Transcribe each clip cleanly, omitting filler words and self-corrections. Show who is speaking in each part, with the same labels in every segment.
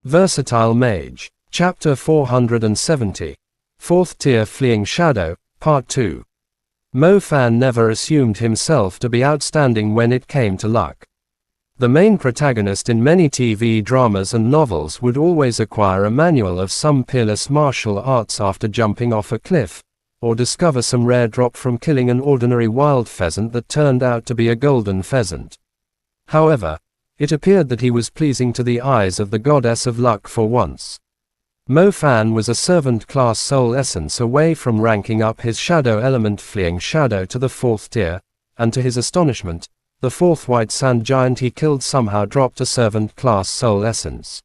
Speaker 1: Versatile Mage. Chapter 470. 4th Tier Fleeing Shadow, Part 2. Mo Fan never assumed himself to be outstanding when it came to luck. The main protagonist in many TV dramas and novels would always acquire a manual of some peerless martial arts after jumping off a cliff, or discover some rare drop from killing an ordinary wild pheasant that turned out to be a golden pheasant. However, it appeared that he was pleasing to the eyes of the goddess of luck for once. Mo Fan was a servant class soul essence away from ranking up his shadow element Fleeing Shadow to the 4th tier, and to his astonishment, the 4th white sand giant he killed somehow dropped a servant class soul essence.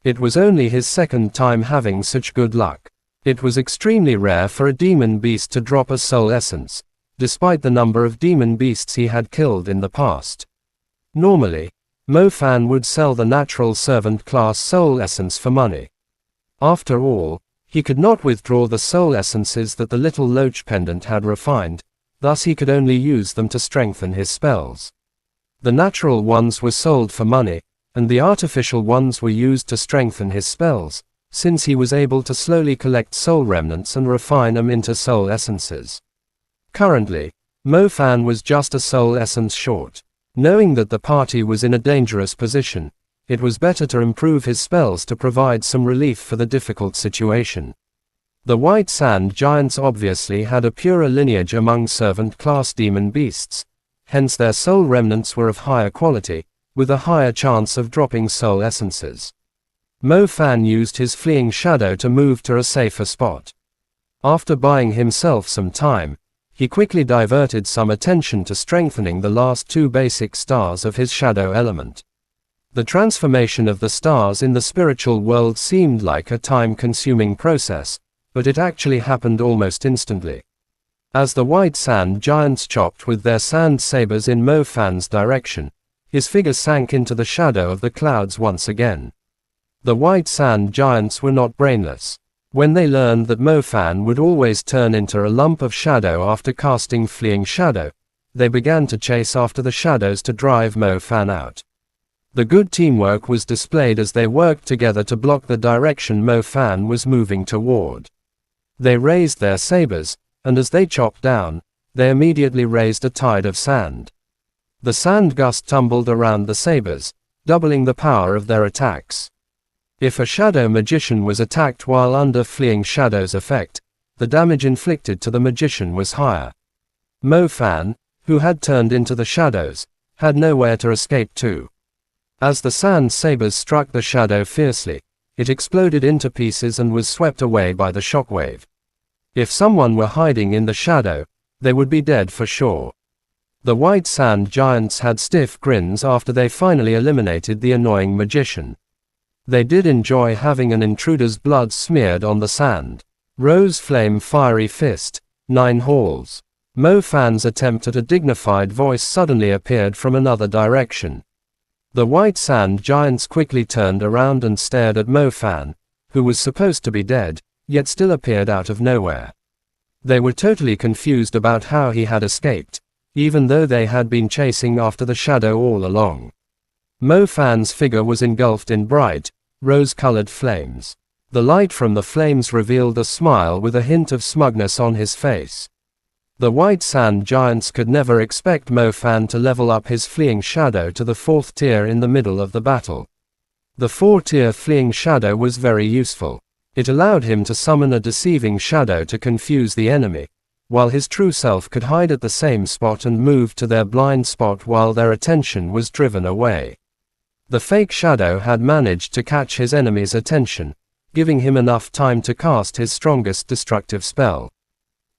Speaker 1: It was only his second time having such good luck. It was extremely rare for a demon beast to drop a soul essence, despite the number of demon beasts he had killed in the past. Normally, Mo Fan would sell the natural servant class soul essence for money. After all, he could not withdraw the soul essences that the little loach pendant had refined, thus he could only use them to strengthen his spells. The natural ones were sold for money, and the artificial ones were used to strengthen his spells, since he was able to slowly collect soul remnants and refine them into soul essences. Currently, Mo Fan was just a soul essence short. Knowing that the party was in a dangerous position, it was better to improve his spells to provide some relief for the difficult situation. The white sand giants obviously had a purer lineage among servant class demon beasts, hence their soul remnants were of higher quality, with a higher chance of dropping soul essences. Mo Fan used his Fleeing Shadow to move to a safer spot. After buying himself some time, he quickly diverted some attention to strengthening the last 2 basic stars of his shadow element. The transformation of the stars in the spiritual world seemed like a time-consuming process, but it actually happened almost instantly. As the white sand giants chopped with their sand sabers in Mo Fan's direction, his figure sank into the shadow of the clouds once again. The white sand giants were not brainless. When they learned that Mo Fan would always turn into a lump of shadow after casting Fleeing Shadow, they began to chase after the shadows to drive Mo Fan out. The good teamwork was displayed as they worked together to block the direction Mo Fan was moving toward. They raised their sabers, and as they chopped down, they immediately raised a tide of sand. The sand gust tumbled around the sabers, doubling the power of their attacks. If a shadow magician was attacked while under Fleeing Shadow's effect, the damage inflicted to the magician was higher. Mo Fan, who had turned into the shadows, had nowhere to escape to. As the sand sabers struck the shadow fiercely, it exploded into pieces and was swept away by the shockwave. If someone were hiding in the shadow, they would be dead for sure. The white sand giants had stiff grins after they finally eliminated the annoying magician. They did enjoy having an intruder's blood smeared on the sand. Rose Flame Fiery Fist, 9 halls. Mo Fan's attempt at a dignified voice suddenly appeared from another direction. The white sand giants quickly turned around and stared at Mo Fan, who was supposed to be dead, yet still appeared out of nowhere. They were totally confused about how he had escaped, even though they had been chasing after the shadow all along. Mo Fan's figure was engulfed in bright, rose-colored flames. The light from the flames revealed a smile with a hint of smugness on his face. The white sand giants could never expect Mo Fan to level up his Fleeing Shadow to the 4th tier in the middle of the battle. The 4-tier Fleeing Shadow was very useful. It allowed him to summon a deceiving shadow to confuse the enemy, while his true self could hide at the same spot and move to their blind spot while their attention was driven away. The fake shadow had managed to catch his enemy's attention, giving him enough time to cast his strongest destructive spell.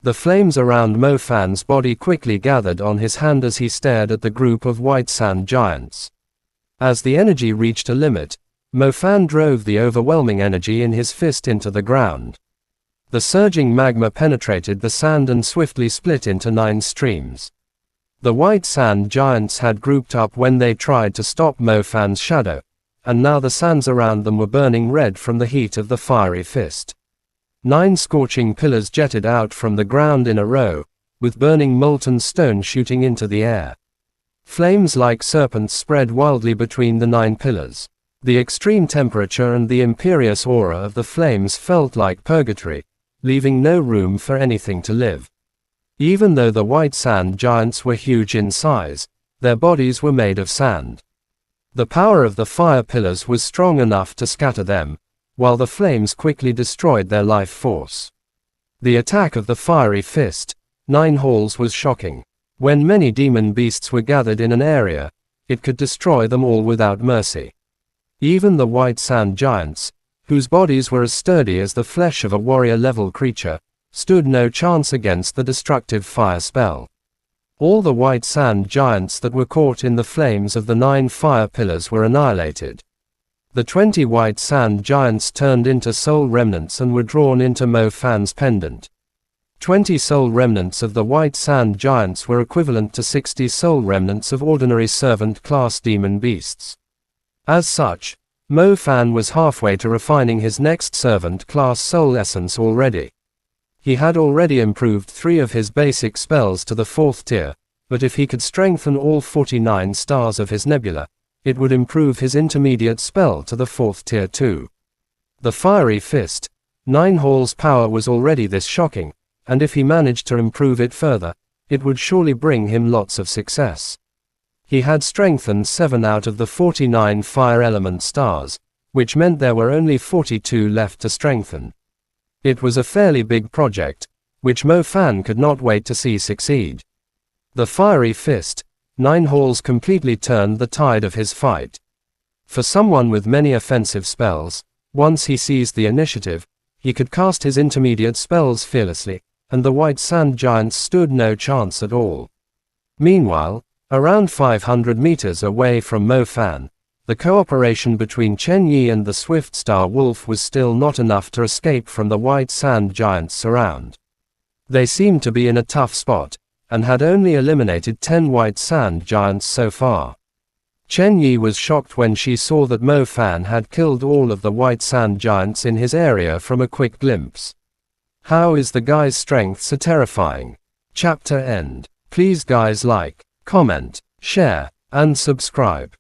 Speaker 1: The flames around Mo Fan's body quickly gathered on his hand as he stared at the group of white sand giants. As the energy reached a limit, Mo Fan drove the overwhelming energy in his fist into the ground. The surging magma penetrated the sand and swiftly split into 9 streams. The white sand giants had grouped up when they tried to stop Mo Fan's shadow, and now the sands around them were burning red from the heat of the fiery fist. 9 scorching pillars jetted out from the ground in a row, with burning molten stone shooting into the air. Flames like serpents spread wildly between the 9 pillars. The extreme temperature and the imperious aura of the flames felt like purgatory, leaving no room for anything to live. Even though the white sand giants were huge in size, their bodies were made of sand. The power of the fire pillars was strong enough to scatter them, while the flames quickly destroyed their life force. The attack of the fiery fist, 9 halls, was shocking. When many demon beasts were gathered in an area, it could destroy them all without mercy. Even the white sand giants, whose bodies were as sturdy as the flesh of a warrior-level creature, stood no chance against the destructive fire spell. All the white sand giants that were caught in the flames of the 9 fire pillars were annihilated. The 20 white sand giants turned into soul remnants and were drawn into Mo Fan's pendant. 20 soul remnants of the white sand giants were equivalent to 60 soul remnants of ordinary servant-class demon beasts. As such, Mo Fan was halfway to refining his next servant-class soul essence already. He had already improved 3 of his basic spells to the 4th tier, but if he could strengthen all 49 stars of his nebula, it would improve his intermediate spell to the 4th tier too. The fiery fist, 9 halls power was already this shocking, and if he managed to improve it further, it would surely bring him lots of success. He had strengthened 7 out of the 49 fire element stars, which meant there were only 42 left to strengthen. It was a fairly big project, which Mo Fan could not wait to see succeed. The fiery fist, 9 halls, completely turned the tide of his fight. For someone with many offensive spells, once he seized the initiative, he could cast his intermediate spells fearlessly, and the white sand giants stood no chance at all. Meanwhile, around 500 meters away from Mo Fan, the cooperation between Chen Yi and the Swift Star Wolf was still not enough to escape from the white sand giants' surround. They seemed to be in a tough spot, and had only eliminated 10 white sand giants so far. Chen Yi was shocked when she saw that Mo Fan had killed all of the white sand giants in his area from a quick glimpse. How is the guy's strength so terrifying? Chapter end. Please guys like, comment, share, and subscribe.